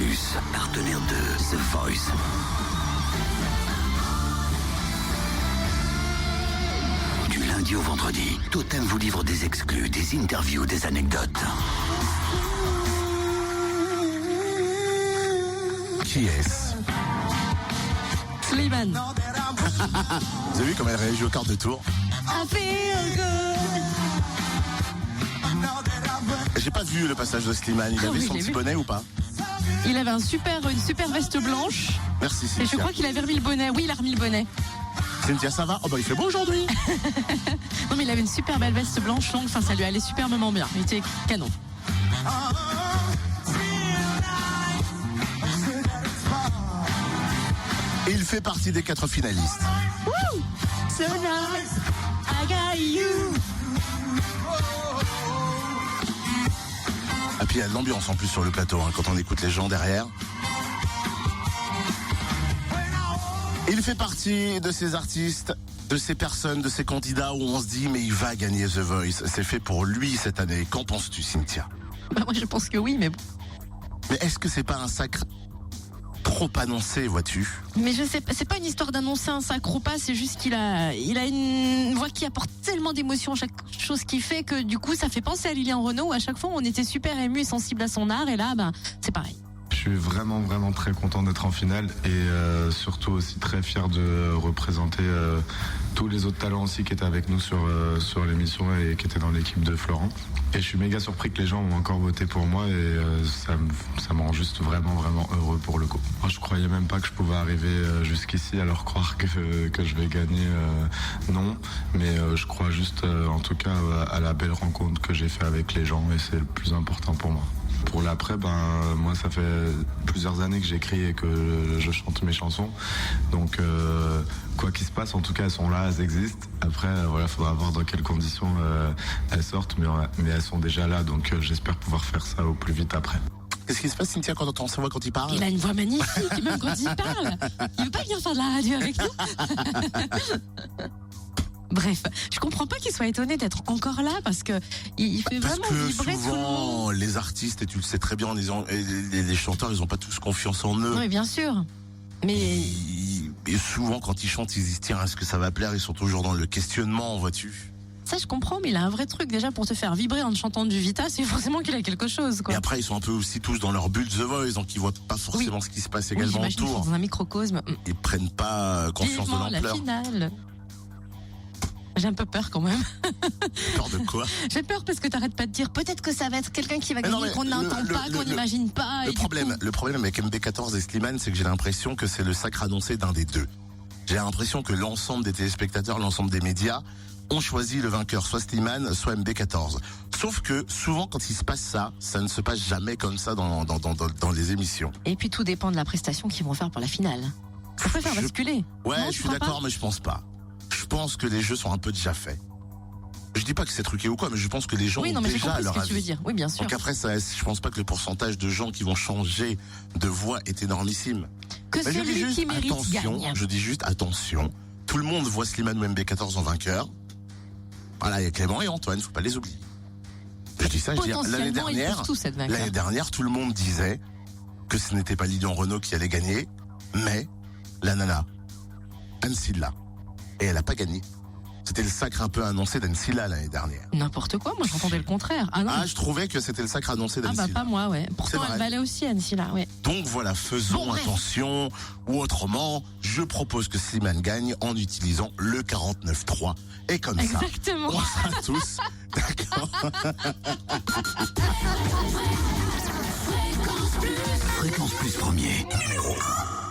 Plus, partenaire de The Voice. Du lundi au vendredi, Totem vous livre des exclus, des interviews, des anecdotes. Qui est-ce? Slimane. Vous avez vu comment elle réagit au quart de tour? I feel good. J'ai pas vu le passage de Slimane. Il avait oui, son je l'ai petit vu. bonnet ou pas? Il avait une super veste blanche. Merci Et je Cynthia. crois qu'il avait remis le bonnet. Oui, il a remis le bonnet. Cynthia, ça va? Oh bah il fait beau aujourd'hui. Non, mais il avait une super belle veste blanche longue. Enfin, ça lui allait superbement bien. Il était canon. Il fait partie des 4 finalistes. Woo! So nice. I got you. Et puis il y a de l'ambiance en plus sur le plateau hein, quand on écoute les gens derrière. Il fait partie de ces artistes, de ces personnes, de ces candidats où on se dit mais il va gagner The Voice. C'est fait pour lui cette année. Qu'en penses-tu Cynthia? Bah, moi, je pense que oui, mais bon. Mais est-ce que c'est pas un sacre trop annoncé, vois-tu? Mais je sais pas, c'est pas une histoire d'annoncer un sacre ou pas, c'est juste qu'il a une voix qui apporte tellement d'émotions à chaque chose qu'il fait que du coup ça fait penser à Lilian Renaud où à chaque fois on était super ému et sensible à son art et là c'est pareil. Je suis vraiment très content d'être en finale et surtout aussi très fier de représenter tous les autres talents aussi qui étaient avec nous sur l'émission et qui étaient dans l'équipe de Florent. Et je suis méga surpris que les gens ont encore voté pour moi et ça me rend juste vraiment heureux pour le coup. Moi, je croyais même pas que je pouvais arriver jusqu'ici, alors croire que je vais gagner, non. Mais je crois juste en tout cas à la belle rencontre que j'ai fait avec les gens et c'est le plus important pour moi. Pour l'après, moi ça fait plusieurs années que j'écris et que je chante mes chansons. Donc quoi qu'il se passe, en tout cas elles sont là, elles existent. Après, voilà, faudra voir dans quelles conditions elles sortent, mais elles sont déjà là. Donc j'espère pouvoir faire ça au plus vite après. Qu'est-ce qui se passe Cynthia quand on entend sa voix quand il parle? Il a une voix magnifique, même quand il parle. Il veut pas venir faire de la radio avec nous? Bref, je comprends pas qu'il soit étonné d'être encore là parce que il fait Parce vraiment que vibrer tout le monde. souvent, les artistes, et tu le sais très bien, les chanteurs, ils ont pas tous confiance en eux. Oui, bien sûr. Mais Et souvent, quand ils chantent, ils se disent tiens, est-ce que ça va plaire? Ils sont toujours dans le questionnement, vois-tu. ça, je comprends, mais il a un vrai truc. Déjà, pour te faire vibrer en chantant du Vita, c'est forcément qu'il a quelque chose, quoi. Et après, ils sont un peu aussi tous dans leur bulle The Voice, donc ils voient pas forcément ce qui se passe également j'imagine qu'ils sont autour. dans un microcosme. Ils prennent pas conscience Vivement de la l'ampleur. finale. J'ai un peu peur quand même. Peur de quoi? J'ai peur parce que t'arrêtes pas de dire peut-être que ça va être quelqu'un qui va Mais non, gagner mais qu'on n'entend pas, qu'on le- n'imagine pas. Le problème avec MB14 et Slimane, c'est que j'ai l'impression que c'est le sacre annoncé d'un des deux. J'ai l'impression que l'ensemble des téléspectateurs, l'ensemble des médias ont choisi le vainqueur, soit Slimane, soit MB14. Sauf que souvent, quand il se passe ça ne se passe jamais comme ça dans les émissions. Et puis tout dépend de la prestation qu'ils vont faire pour la finale. Ça peut faire basculer. Ouais, Non, je tu suis crois d'accord, pas mais je pense pas. Je pense que les jeux sont un peu déjà faits. Je dis pas que c'est truqué ou quoi, mais je pense que les gens Oui, ont non, mais j'ai déjà compris ce leur que tu veux avis. dire. Oui, bien sûr. Donc après, je pense pas que le pourcentage de gens qui vont changer de voix est énormissime. Que Mais je dis celui juste qui mérite attention, gagne. je dis juste attention. Tout le monde voit Slimane ou MB14 en vainqueur. Voilà, il y a Clément et Antoine, faut pas les oublier. Je dis ça, je dis l'année Potentiellement, ils dernière, peuvent tous être vainqueurs. l'année dernière, tout le monde disait que ce n'était pas Lilian Renaud qui allait gagner, mais la nana, Anne Silla. Et elle a pas gagné. C'était le sacre un peu annoncé d'Anne Silla l'année dernière. N'importe quoi, moi j'entendais le contraire. Ah non. Ah, je trouvais que c'était le sacre annoncé Ah d'Anne bah Silla. pas moi, ouais. Pourtant vrai. elle valait aussi Anne Silla, ouais. Donc voilà, faisons Bon, bref. attention, ou autrement, je propose que Slimane gagne en utilisant le 49.3. Et comme Exactement. ça, on sera tous d'accord. Fréquence Plus premier, numéro 1.